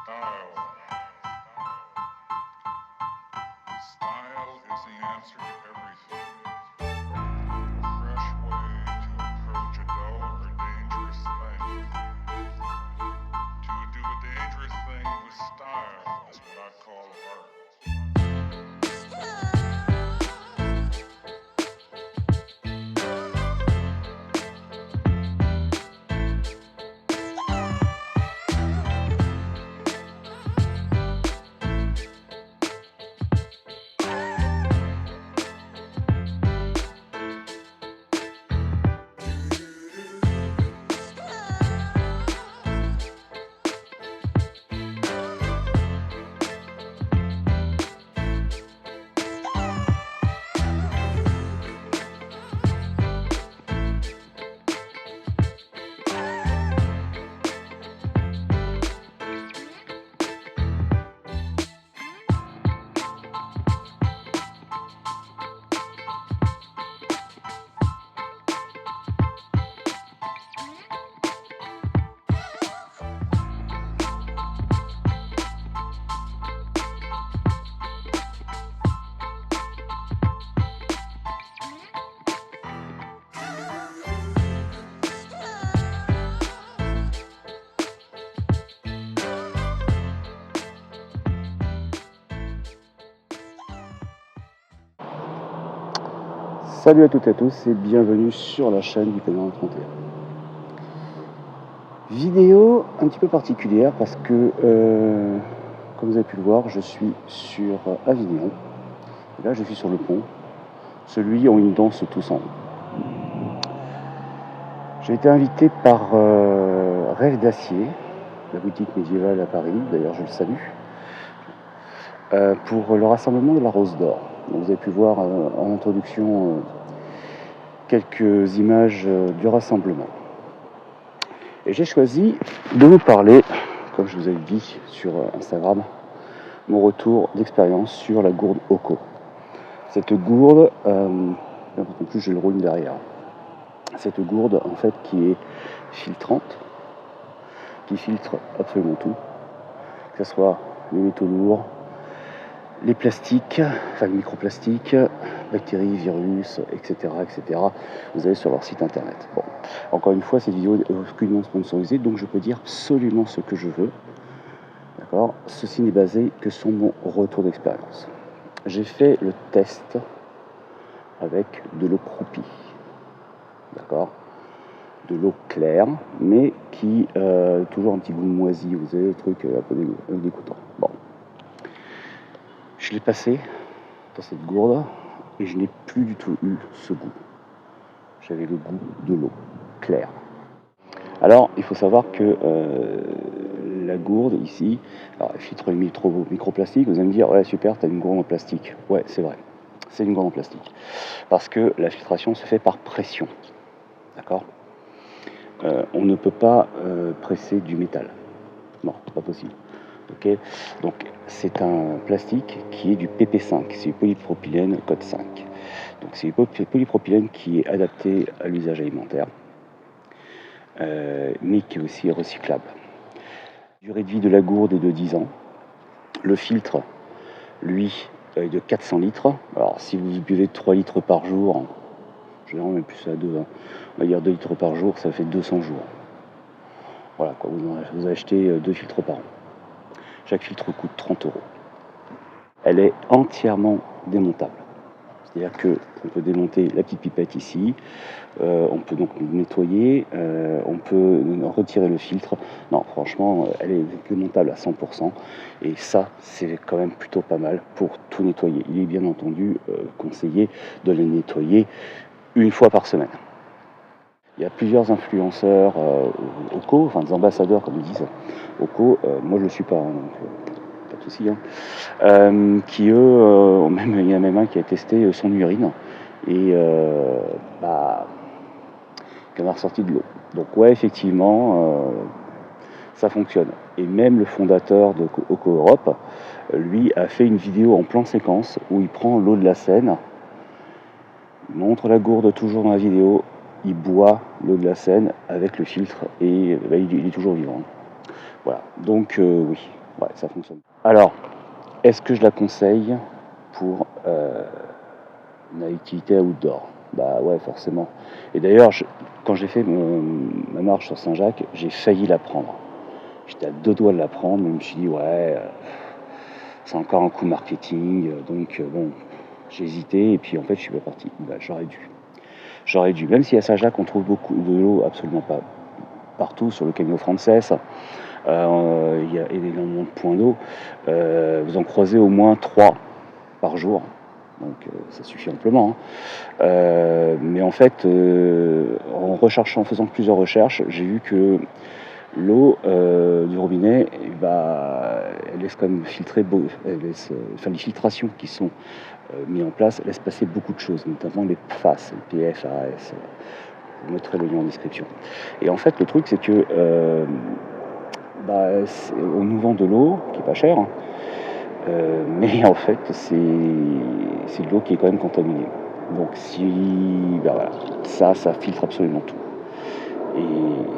Style. Style is the answer to everything. A fresh way to approach a dull or dangerous thing. To do a dangerous thing with style is what I call art. Salut à toutes et à tous et bienvenue sur la chaîne du Canard 31. Vidéo un petit peu particulière parce que, comme vous avez pu le voir, je suis sur Avignon. Et là, je suis sur le pont, celui où ils dansent tous en haut. J'ai été invité par Rêve d'Acier, la boutique médiévale à Paris, d'ailleurs je le salue, pour le rassemblement de la Rose d'Or. Donc, vous avez pu voir en introduction quelques images du rassemblement. Et j'ai choisi de vous parler, comme je vous avais dit sur Instagram, mon retour d'expérience sur la gourde Oko. Cette gourde, en plus j'ai le rhône derrière, cette gourde en fait qui est filtrante, qui filtre absolument tout, que ce soit les métaux lourds, les plastiques, enfin les microplastiques, bactéries, virus, etc., etc. Vous allez sur leur site internet. Bon, encore une fois, cette vidéo est aucunement sponsorisée, donc je peux dire absolument ce que je veux. D'accord ? Ceci n'est basé que sur mon retour d'expérience. J'ai fait le test avec de l'eau croupie. D'accord ? De l'eau claire, mais qui toujours un petit goût moisi. Vous avez le truc un peu dégoûtant. Bon. Je l'ai passé dans cette gourde et je n'ai plus du tout eu ce goût. J'avais le goût de l'eau claire. Alors, il faut savoir que la gourde ici, alors elle filtre les microplastiques. Vous allez me dire, ouais super, t'as une gourde en plastique. Ouais, c'est vrai, c'est une gourde en plastique. Parce que la filtration se fait par pression. D'accord ? On ne peut pas presser du métal. Non, c'est pas possible. Ok, donc c'est un plastique qui est du PP5, c'est du polypropylène code 5. Donc c'est du polypropylène qui est adapté à l'usage alimentaire, mais qui est aussi recyclable. La durée de vie de la gourde est de 10 ans. Le filtre, lui, est de 400 litres. Alors si vous buvez 3 litres par jour, généralement même plus à 2, on va dire 2 litres par jour, ça fait 200 jours. Voilà, quoi, vous achetez 2 filtres par an. Chaque filtre coûte 30 €. Elle est entièrement démontable. C'est-à-dire qu'on peut démonter la petite pipette ici, on peut donc nettoyer, on peut retirer le filtre. Non, franchement, elle est démontable à 100%. Et ça, c'est quand même plutôt pas mal pour tout nettoyer. Il est bien entendu conseillé de les nettoyer une fois par semaine. Il y a plusieurs influenceurs Oko, enfin des ambassadeurs comme ils disent Oko, moi je ne le suis pas, hein, donc pas de souci, hein, qui eux, même, il y en a même un qui a testé son urine et qui en a ressorti de l'eau. Donc ouais, effectivement, ça fonctionne. Et même le fondateur de Oko Europe, lui, a fait une vidéo en plan séquence où il prend l'eau de la Seine, il montre la gourde toujours dans la vidéo, il boit l'eau de la Seine avec le filtre et il est toujours vivant. Voilà, donc oui, Ouais, ça fonctionne. Alors, est-ce que je la conseille pour une activité outdoor? Bah ouais, forcément. Et d'ailleurs, quand j'ai fait ma marche sur Saint-Jacques, j'ai failli la prendre. J'étais à deux doigts de la prendre, mais je me suis dit, ouais, c'est encore un coup marketing, donc bon, j'ai hésité, et puis en fait, je suis pas parti. Bah, j'aurais dû. J'aurais dû. Même si à Saint-Jacques, on trouve beaucoup de l'eau, absolument pas partout, sur le Camino Frances, il y a énormément de points d'eau. Vous en croisez au moins 3 par jour, donc ça suffit amplement, hein. Mais en fait, en faisant plusieurs recherches, j'ai vu que l'eau du robinet, elle laisse quand même filtrer, les filtrations qui sont mises en place laissent passer beaucoup de choses, notamment les PFAS, les PFAS. Je vous mettrai le lien en description. Et en fait, le truc, c'est que on nous vend de l'eau qui est pas chère, hein, mais en fait, c'est de l'eau qui est quand même contaminée. Donc, voilà, ça filtre absolument tout. Et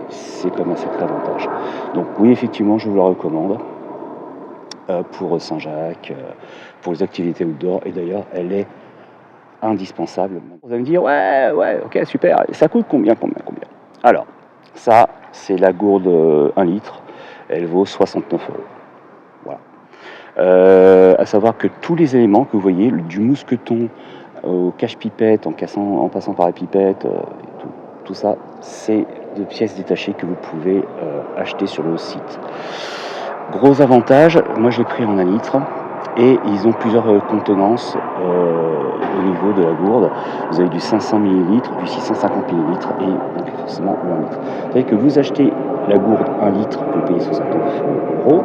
c'est comme un sacré avantage. Donc, oui, effectivement, je vous la recommande pour Saint-Jacques, pour les activités outdoor. Et d'ailleurs, elle est indispensable. Vous allez me dire, ouais, ok, super. Ça coûte combien? Alors, ça, c'est la gourde 1 litre. Elle vaut 69 €. Voilà. À savoir que tous les éléments que vous voyez, du mousqueton au cache-pipette, en passant par la pipette, tout ça, c'est de pièces détachées que vous pouvez acheter sur le site. Gros avantage, moi je l'ai pris en 1 litre et ils ont plusieurs contenances au niveau de la gourde. Vous avez du 500 ml, du 650 ml et donc forcément le 1 litre. Vous savez que vous achetez la gourde 1 litre, vous payez 69 €.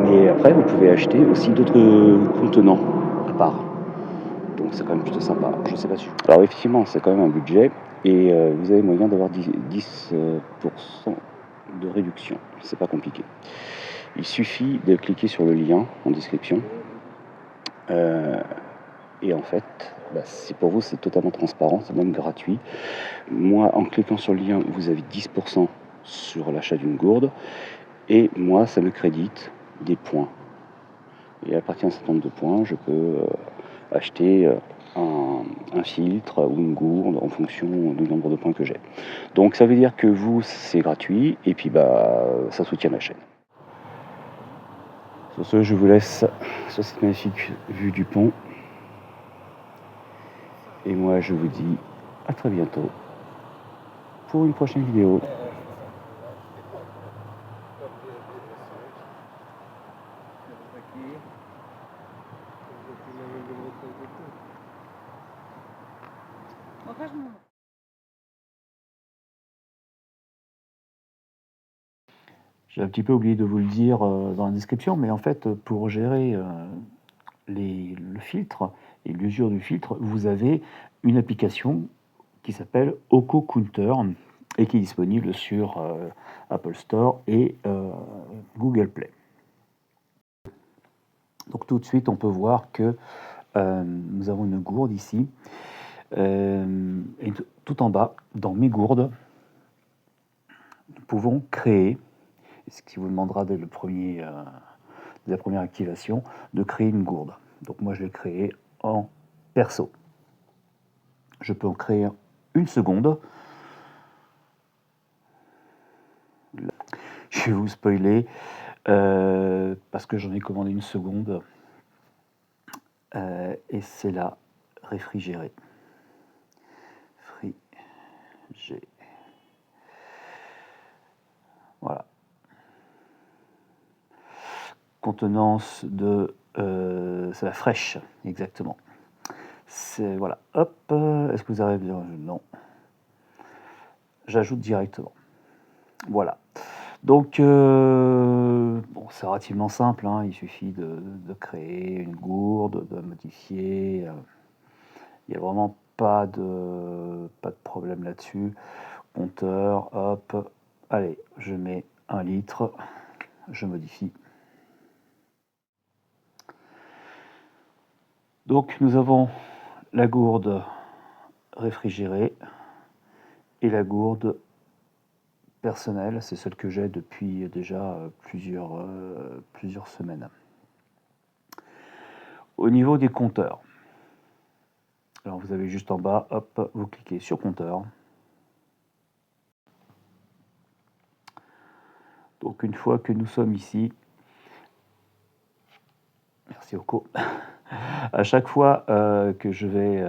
Mais après, vous pouvez acheter aussi d'autres contenants à part. Donc c'est quand même plutôt sympa. Je sais pas si. Alors effectivement, c'est quand même un budget et vous avez moyen d'avoir 10% de réduction. C'est pas compliqué. Il suffit de cliquer sur le lien en description. Et en fait, pour vous, c'est totalement transparent, c'est même gratuit. Moi, en cliquant sur le lien, vous avez 10% sur l'achat d'une gourde. Et moi, ça me crédite des points. Et à partir d'un certain nombre de points, je peux acheter un filtre ou une gourde en fonction du nombre de points que j'ai. Donc ça veut dire que vous, c'est gratuit et puis ça soutient ma chaîne. Sur ce, je vous laisse sur cette magnifique vue du pont. Et moi, je vous dis à très bientôt pour une prochaine vidéo. J'ai un petit peu oublié de vous le dire dans la description, mais en fait, pour gérer le filtre et l'usure du filtre, vous avez une application qui s'appelle Oko Counter et qui est disponible sur Apple Store et Google Play. Donc tout de suite, on peut voir que nous avons une gourde ici. Et tout en bas, dans mes gourdes, nous pouvons créer, ce qui vous demandera dès la première activation, de créer une gourde. Donc moi, je l'ai créé en perso. Je peux en créer une seconde. Je vais vous spoiler parce que j'en ai commandé une seconde et c'est la réfrigérée. Voilà. Contenance de... c'est la fraîche, exactement. C'est, voilà, hop, est-ce que vous avez bien? Non. J'ajoute directement. Voilà. Donc, c'est relativement simple, hein. Il suffit de créer une gourde, de modifier. Il n'y a vraiment pas de problème là-dessus. Compteur, hop. Allez, je mets 1 litre. Je modifie. Donc, nous avons la gourde réfrigérée et la gourde personnelle, c'est celle que j'ai depuis déjà plusieurs semaines. Au niveau des compteurs, alors vous avez juste en bas, hop, vous cliquez sur compteur. Donc une fois que nous sommes ici, merci Oko, à chaque fois que je vais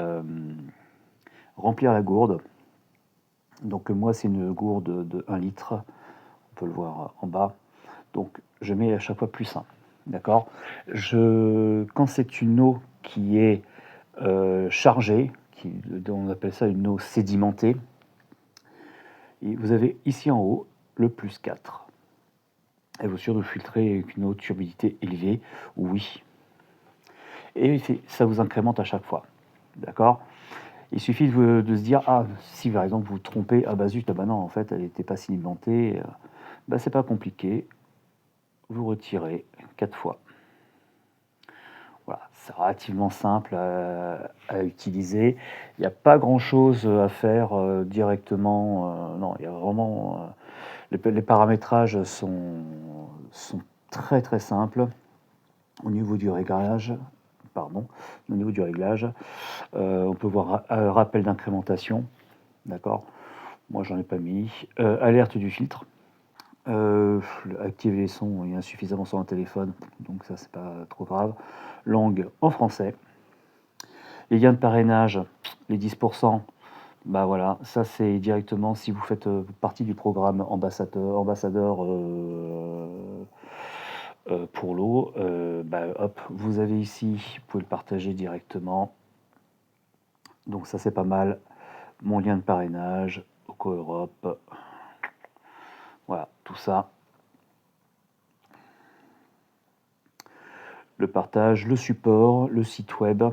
remplir la gourde, donc moi c'est une gourde de 1 litre, on peut le voir en bas, donc je mets à chaque fois plus 1, d'accord. Quand c'est une eau qui est chargée, on appelle ça une eau sédimentée, et vous avez ici en haut le plus 4. Êtes-vous sûr de filtrer avec une eau de turbidité élevée? Oui. Et ça vous incrémente à chaque fois, d'accord. Il suffit de se dire, ah, si par exemple vous vous trompez, ah bah zut, ah bah non, en fait, elle n'était pas sédimentée, bah c'est pas compliqué, vous retirez 4 fois. Voilà, c'est relativement simple à utiliser. Il n'y a pas grand-chose à faire directement. Non, il y a vraiment... les paramétrages sont très très simples. Au niveau du réglage, au niveau du réglage, on peut voir rappel d'incrémentation, d'accord. Moi, j'en ai pas mis. Alerte du filtre. Activer les sons, il y a insuffisamment sur un téléphone, donc ça, c'est pas trop grave. Langue en français. Les gains de parrainage, les 10%, bah voilà, ça c'est directement si vous faites partie du programme ambassadeur pour l'eau, bah hop, vous avez ici, vous pouvez le partager directement. Donc ça c'est pas mal. Mon lien de parrainage, Oco Europe. Voilà, tout ça. Le partage, le support, le site web.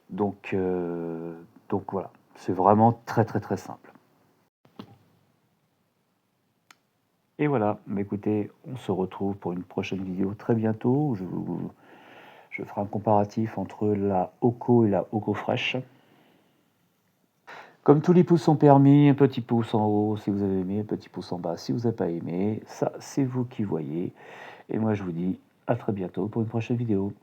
Donc voilà, c'est vraiment très très très simple. Et voilà, mais écoutez, on se retrouve pour une prochaine vidéo très bientôt. Je ferai un comparatif entre la Oco et la Oco Fresh. Comme tous les pouces sont permis, un petit pouce en haut si vous avez aimé, un petit pouce en bas si vous n'avez pas aimé. Ça, c'est vous qui voyez. Et moi, je vous dis à très bientôt pour une prochaine vidéo.